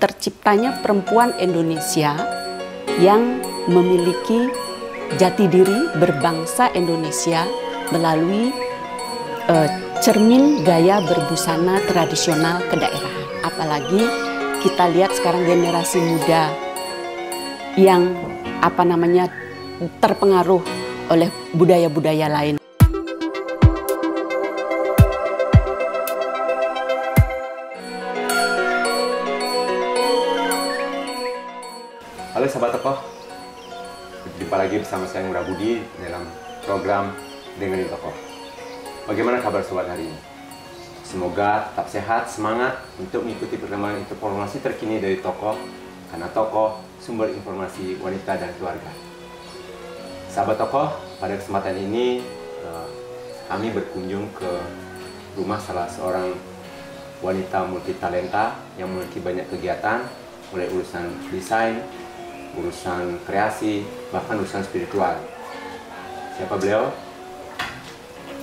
terciptanya perempuan Indonesia yang memiliki jati diri berbangsa Indonesia melalui cermin gaya berbusana tradisional kedaerahan. Apalagi kita lihat sekarang generasi muda yang terpengaruh oleh budaya-budaya lain. Halo sahabat tokoh, berjumpa lagi bersama saya Ngurah Budi dalam program Dengerin Tokoh. Bagaimana kabar sobat hari ini? Semoga tetap sehat, semangat untuk mengikuti perkembangan informasi terkini dari tokoh, karena tokoh sumber informasi wanita dan keluarga. Sahabat tokoh, pada kesempatan ini kami berkunjung ke rumah salah seorang wanita multitalenta yang memiliki banyak kegiatan, mulai urusan desain, urusan kreasi, bahkan urusan spiritual. Siapa beliau?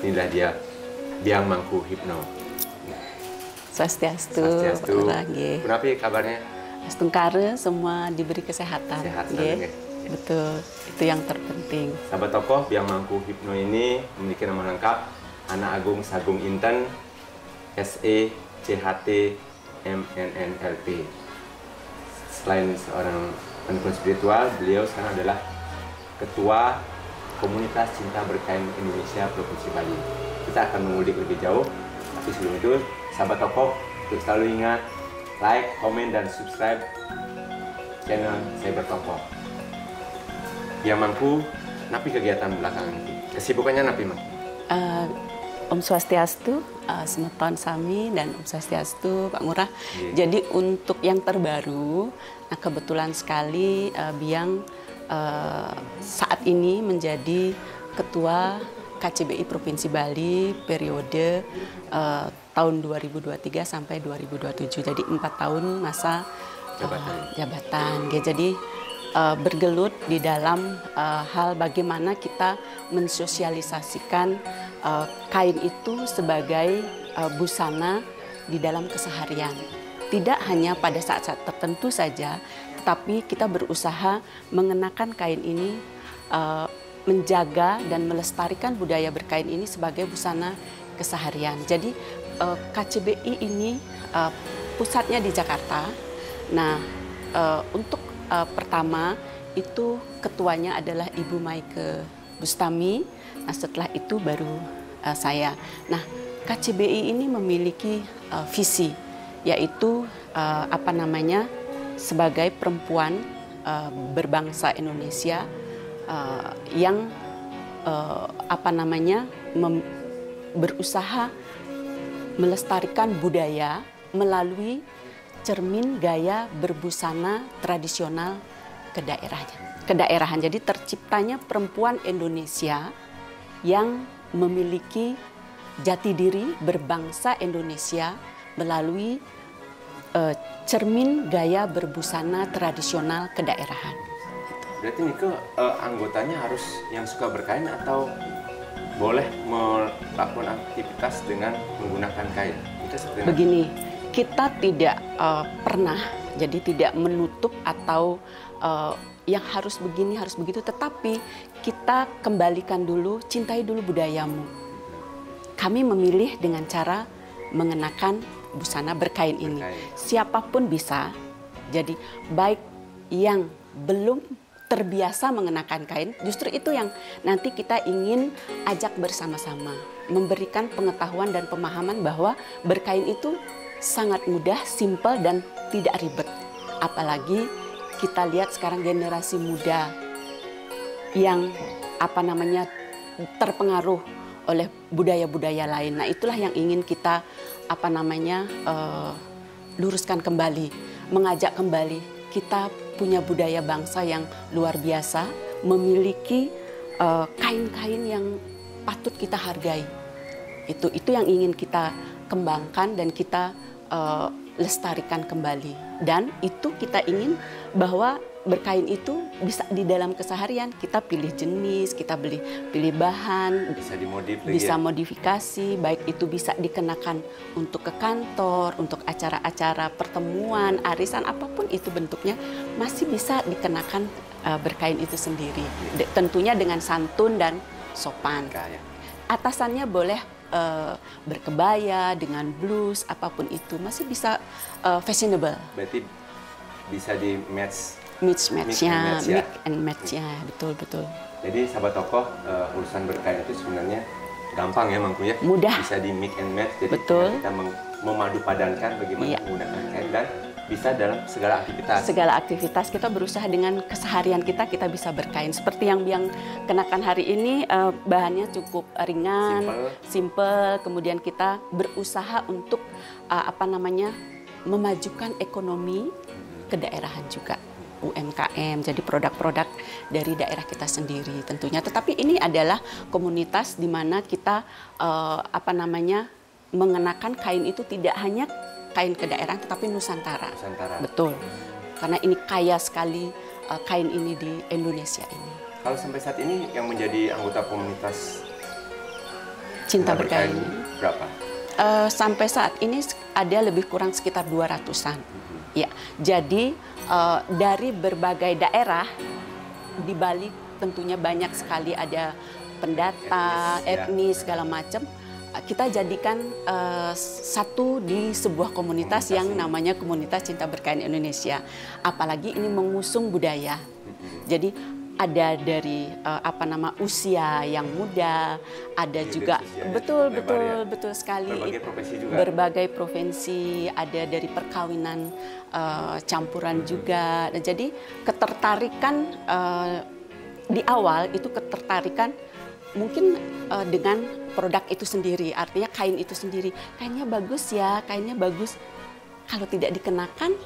Inilah dia, Biang Mangku Hypno. Swastiastu. Kenapa kabarnya? Astungkare, semua diberi kesehatan. Sehat selalu, Betul, itu yang terpenting. Sahabat tokoh, Biang Mangku Hypno ini memiliki nama lengkap Ana Agung Sagung Inten, SE CHT MNNLP. Selain seorang pendukung spiritual, beliau sekarang adalah Ketua Komunitas Cinta Berkain Indonesia Provinsi Bali. Kita akan mengulik lebih jauh, tapi sebelum itu, sahabat tokoh, untuk selalu ingat, like, komen, dan subscribe channel Cyber Tokoh. Biang Mangku, napi kegiatan belakangan itu? Kesibukannya napi, Mang? Om Swastiastu, Semeton Sami, dan Om Swastiastu, Pak Ngurah. Jadi untuk yang terbaru, nah kebetulan sekali Biang saat ini menjadi Ketua KCBI Provinsi Bali periode tahun 2023 sampai 2027. Jadi 4 tahun masa jabatan. Jadi bergelut di dalam hal bagaimana kita mensosialisasikan kain itu sebagai busana di dalam keseharian. Tidak hanya pada saat-saat tertentu saja, tetapi kita berusaha mengenakan kain ini, menjaga dan melestarikan budaya berkain ini sebagai busana keseharian. Jadi KCBI ini pusatnya di Jakarta. Nah, untuk pertama itu ketuanya adalah Ibu Maike Bustami. Nah, setelah itu baru saya. Nah, KCBI ini memiliki visi, yaitu sebagai perempuan berbangsa Indonesia yang berusaha melestarikan budaya melalui cermin gaya berbusana tradisional kedaerahan. Jadi terciptanya perempuan Indonesia yang memiliki jati diri berbangsa Indonesia melalui cermin gaya berbusana tradisional kedaerahan. Berarti Nike anggotanya harus yang suka berkain atau boleh melakukan aktivitas dengan menggunakan kain? Itu seperti begini, kita tidak pernah, jadi tidak menutup atau yang harus begini, harus begitu, tetapi kita kembalikan dulu, cintai dulu budayamu. Kami memilih dengan cara mengenakan busana berkain ini. Siapapun bisa, jadi baik yang belum terbiasa mengenakan kain, justru itu yang nanti kita ingin ajak bersama-sama, memberikan pengetahuan dan pemahaman bahwa berkain itu sangat mudah, simpel, dan tidak ribet. Apalagi kita lihat sekarang generasi muda yang terpengaruh oleh budaya-budaya lain. Nah, itulah yang ingin kita luruskan kembali, mengajak kembali. Kita punya budaya bangsa yang luar biasa, memiliki kain-kain yang patut kita hargai. Itu yang ingin kita kembangkan dan kita lestarikan kembali. Dan itu kita ingin bahwa berkain itu bisa di dalam keseharian. Kita pilih jenis, kita pilih bahan, Bisa dimodif lagi bisa ya? modifikasi, baik itu bisa dikenakan untuk ke kantor, untuk acara-acara pertemuan, arisan, apapun itu bentuknya, masih bisa dikenakan berkain itu sendiri. Tentunya dengan santun dan sopan. Kaya. Atasannya boleh berkebaya dengan blus, apapun itu masih bisa fashionable. Berarti bisa di match. Mix Mix and match-nya, match ya? mix and match-nya, betul. Jadi sahabat tokoh, urusan berkain itu sebenarnya gampang ya Mangku ya. Mudah. Bisa di mix and match. Jadi Betul. kita memadu padankan bagaimana Iya. menggunakan kain dan bisa dalam segala aktivitas. Segala aktivitas kita berusaha dengan keseharian kita bisa berkain. Seperti yang kenakan hari ini, bahannya cukup ringan, simple. Kemudian kita berusaha untuk memajukan ekonomi kedaerahan juga. UMKM, jadi produk-produk dari daerah kita sendiri tentunya. Tetapi ini adalah komunitas di mana kita mengenakan kain itu tidak hanya kain kedaerahan, tetapi Nusantara. Betul, karena ini kaya sekali kain ini di Indonesia ini. Kalau sampai saat ini yang menjadi anggota komunitas Cinta Berkain berapa? Sampai saat ini ada lebih kurang sekitar 200-an. Ya, jadi dari berbagai daerah di Bali tentunya banyak sekali ada pendatang, etnis segala macam. Kita jadikan satu di sebuah komunitas yang namanya Komunitas Cinta Berkain Indonesia. Apalagi ini mengusung budaya. Jadi ada dari usia yang muda, ada juga betul sekali berbagai profesi juga. Berbagai profesi, ada dari perkawinan campuran juga. Nah, jadi ketertarikan di awal itu ketertarikan mungkin dengan produk itu sendiri, artinya kain itu sendiri. Kainnya bagus ya, kainnya bagus. Kalau tidak dikenakan,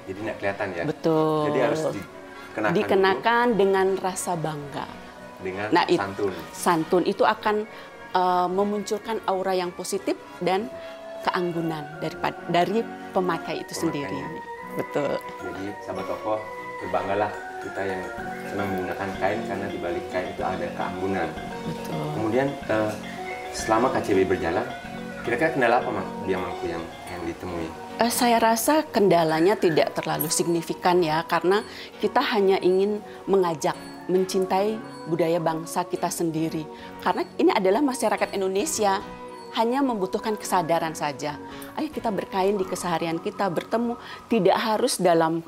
jadi nggak kelihatan ya. Betul. Jadi harus dikenakan dengan rasa bangga. Dengan santun. Santun itu akan memunculkan aura yang positif dan keanggunan dari pemakai itu sendiri. Betul. Jadi sahabat tokoh, berbanggalah kita yang senang menggunakan kain karena di balik kain itu ada keanggunan. Betul. Kemudian selama KCBI berjalan, kira-kira kendala apa Mangku yang ditemui? Saya rasa kendalanya tidak terlalu signifikan ya, karena kita hanya ingin mengajak, mencintai budaya bangsa kita sendiri. Karena ini adalah masyarakat Indonesia, hanya membutuhkan kesadaran saja. Ayo kita berkain di keseharian kita, bertemu, tidak harus dalam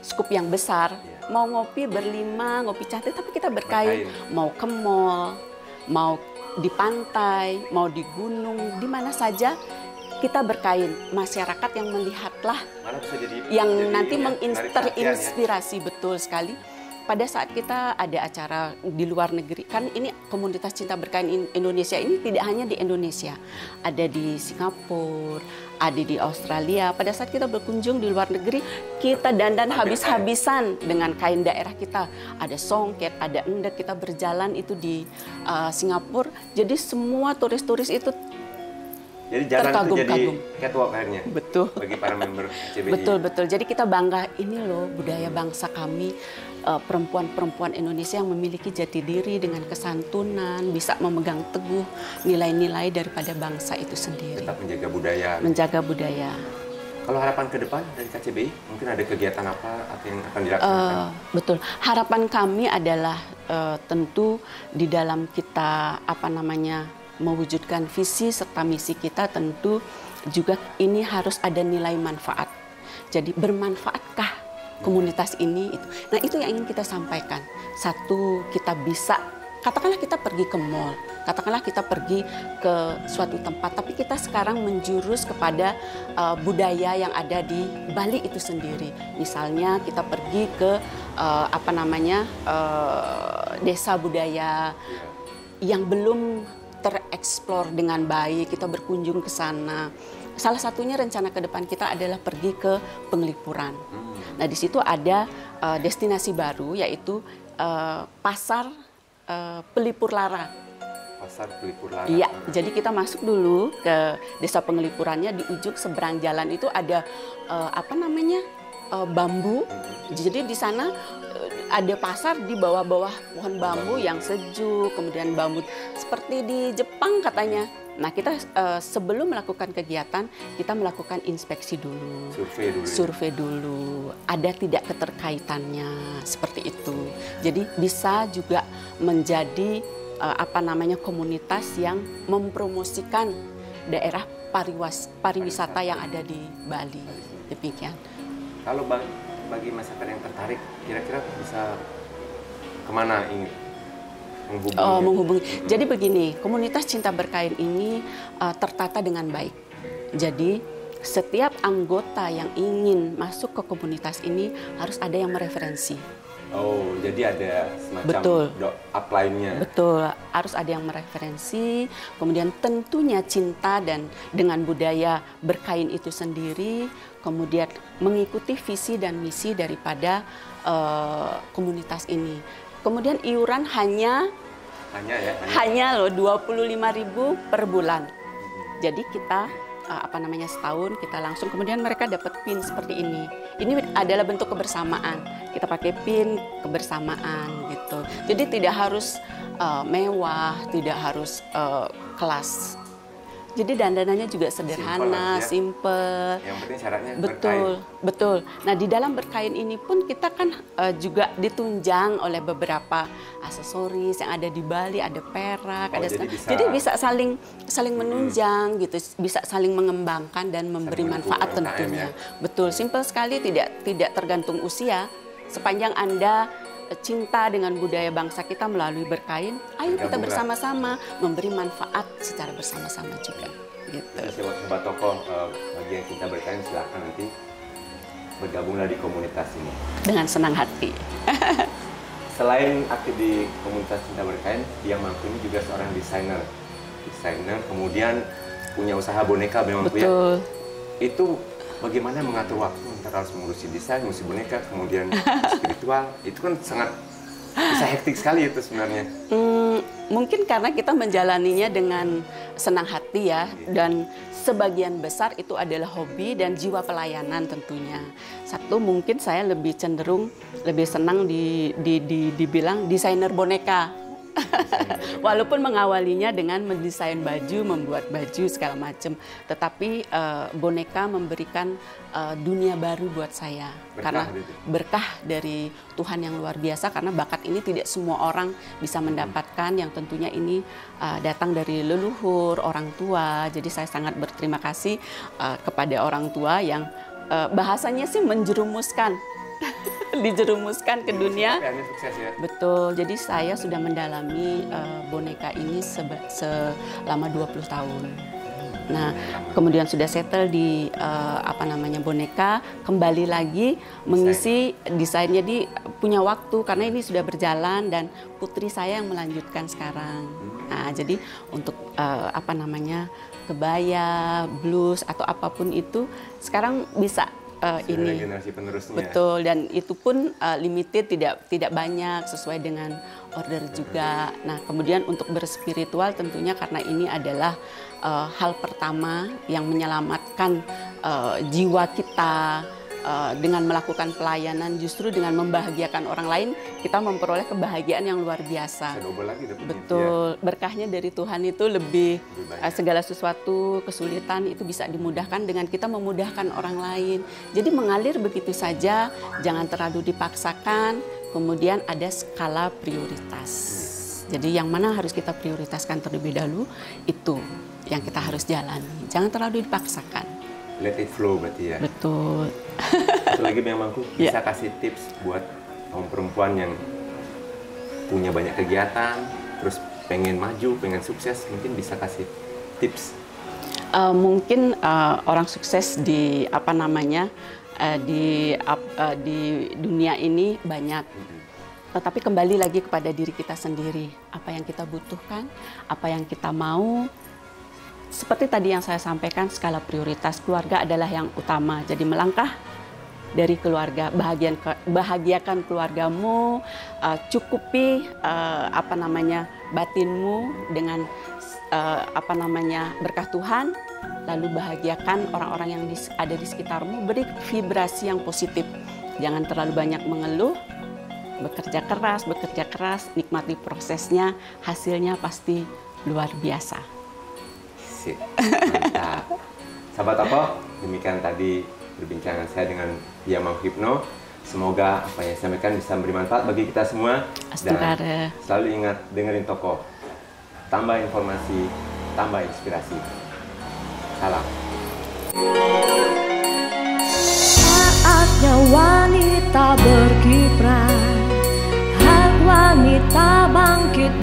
skup yang besar. Mau ngopi berlima, ngopi cantik, tapi kita berkain. Mau ke mall, mau di pantai, mau di gunung, di mana saja kita berkain. Masyarakat yang melihatlah, yang nanti terinspirasi, betul sekali. Pada saat kita ada acara di luar negeri, kan ini Komunitas Cinta Berkain Indonesia ini tidak hanya di Indonesia, ada di Singapura, ada di Australia. Pada saat kita berkunjung di luar negeri, kita dandan habis-habisan dengan kain daerah kita. Ada songket, ada endek, kita berjalan itu di Singapura. Jadi semua turis-turis itu jadi jalan itu jadi catwalk akhirnya. Betul. Bagi para member KCBI. Betul. Jadi kita bangga, ini loh budaya bangsa kami, perempuan-perempuan Indonesia yang memiliki jati diri dengan kesantunan, bisa memegang teguh nilai-nilai daripada bangsa itu sendiri. Tetap menjaga budaya. Menjaga budaya. Kalau harapan ke depan dari KCBI, mungkin ada kegiatan apa atau yang akan dilaksanakan? Betul. Harapan kami adalah tentu di dalam kita mewujudkan visi serta misi kita, tentu juga ini harus ada nilai manfaat. Jadi bermanfaatkah komunitas ini? Nah itu yang ingin kita sampaikan. Satu, kita bisa, katakanlah kita pergi ke mall, katakanlah kita pergi ke suatu tempat, tapi kita sekarang menjurus kepada budaya yang ada di Bali itu sendiri. Misalnya kita pergi ke desa budaya yang belum tereksplor dengan baik, kita berkunjung ke sana. Salah satunya rencana ke depan kita adalah pergi ke Penglipuran. Nah di situ ada destinasi baru, yaitu pasar Pelipur Lara. pasar Pelipur Lara. Iya, jadi kita masuk dulu ke desa Pengelipurannya. Di ujung seberang jalan itu ada bambu. Jadi di sana ada pasar di bawah-bawah pohon bambu yang sejuk, kemudian bambu seperti di Jepang katanya. Nah, kita sebelum melakukan kegiatan, kita melakukan inspeksi dulu. Survei dulu. Ada tidak keterkaitannya, seperti itu. Jadi bisa juga menjadi komunitas yang mempromosikan daerah pariwisata yang ada di Bali. Demikian. Kalau bagi masyarakat yang tertarik, kira-kira bisa kemana ingin menghubungi? Jadi begini, komunitas Cinta Berkain ini tertata dengan baik. Jadi setiap anggota yang ingin masuk ke komunitas ini harus ada yang mereferensi. Oh, jadi ada semacam upline-nya. Betul, harus ada yang mereferensi. Kemudian tentunya cinta dan dengan budaya berkain itu sendiri. Kemudian mengikuti visi dan misi daripada komunitas ini. Kemudian iuran hanya loh 25.000 per bulan. Jadi kita setahun kita langsung, kemudian mereka dapat pin seperti ini. Ini adalah bentuk kebersamaan. Kita pakai pin kebersamaan gitu. Jadi tidak harus mewah, tidak harus kelas. Jadi dandanannya juga sederhana, simple. Yang penting syaratnya betul. Nah, di dalam berkain ini pun kita kan juga ditunjang oleh beberapa aksesoris yang ada di Bali, ada perak, jadi bisa saling menunjang gitu, bisa saling mengembangkan dan memberi manfaat tentunya. Betul, simple sekali, tidak tergantung usia. Sepanjang Anda cinta dengan budaya bangsa kita melalui berkain, ayo kita bersama-sama memberi manfaat secara bersama-sama juga. Gitu. Sobat Tokoh, bagi yang cinta berkain silakan nanti bergabunglah di komunitas ini. Dengan senang hati. Selain aktif di komunitas Cinta Berkain, Diah Mangku ini juga seorang desainer, kemudian punya usaha boneka memang. Betul. Itu bagaimana mengatur waktu antara harus mengurusi desain, mengurusi boneka, kemudian spiritual, itu kan sangat bisa hektik sekali itu sebenarnya. Mungkin karena kita menjalaninya dengan senang hati ya, dan sebagian besar itu adalah hobi dan jiwa pelayanan tentunya. Satu, mungkin saya lebih cenderung lebih senang dibilang desainer boneka. Walaupun mengawalinya dengan mendesain baju, membuat baju segala macam, tetapi boneka memberikan dunia baru buat saya. Karena berkah dari Tuhan yang luar biasa, karena bakat ini tidak semua orang bisa mendapatkan, yang tentunya ini datang dari leluhur, orang tua. Jadi saya sangat berterima kasih kepada orang tua yang bahasanya sih menjerumuskan. Dijerumuskan ke dunia. Sukses ya? Betul, jadi saya sudah mendalami boneka ini selama 20 tahun. Nah, kemudian sudah settle di boneka, kembali lagi mengisi desainnya, punya waktu karena ini sudah berjalan dan putri saya yang melanjutkan sekarang. Nah, jadi untuk kebaya, blus atau apapun itu sekarang bisa ini generasi penerusnya. Betul, dan itu pun limited, tidak banyak, sesuai dengan order juga. Nah, kemudian untuk berspiritual tentunya karena ini adalah hal pertama yang menyelamatkan jiwa kita. Dengan melakukan pelayanan, justru dengan membahagiakan orang lain, kita memperoleh kebahagiaan yang luar biasa. Betul, berkahnya dari Tuhan itu lebih segala sesuatu, kesulitan itu bisa dimudahkan dengan kita memudahkan orang lain. Jadi mengalir begitu saja, jangan terlalu dipaksakan, kemudian ada skala prioritas. Jadi yang mana harus kita prioritaskan terlebih dahulu, itu yang kita harus jalani. Jangan terlalu dipaksakan. Let it flow berarti ya. Betul. Satu lagi memang aku bisa kasih tips buat kaum perempuan yang punya banyak kegiatan, terus pengen maju, pengen sukses, mungkin bisa kasih tips. Mungkin orang sukses di di dunia ini banyak. Tetapi kembali lagi kepada diri kita sendiri, apa yang kita butuhkan, apa yang kita mau. Seperti tadi yang saya sampaikan, skala prioritas keluarga adalah yang utama. Jadi melangkah dari keluarga. Bahagiakan keluargamu, cukupi batinmu dengan berkah Tuhan. Lalu bahagiakan orang-orang yang ada di sekitarmu, beri vibrasi yang positif. Jangan terlalu banyak mengeluh, bekerja keras, nikmati prosesnya, hasilnya pasti luar biasa. Sip, mantap. Sahabat Tokoh, demikian tadi perbincangan saya dengan Dia Mau Hipno. Semoga apa yang saya sampaikan bisa beri manfaat bagi kita semua. Astagfirullah. Dan selalu ingat, dengerin Tokoh. Tambah informasi, tambah inspirasi. Salam. Saatnya wanita berkiprah, hak wanita bangkit.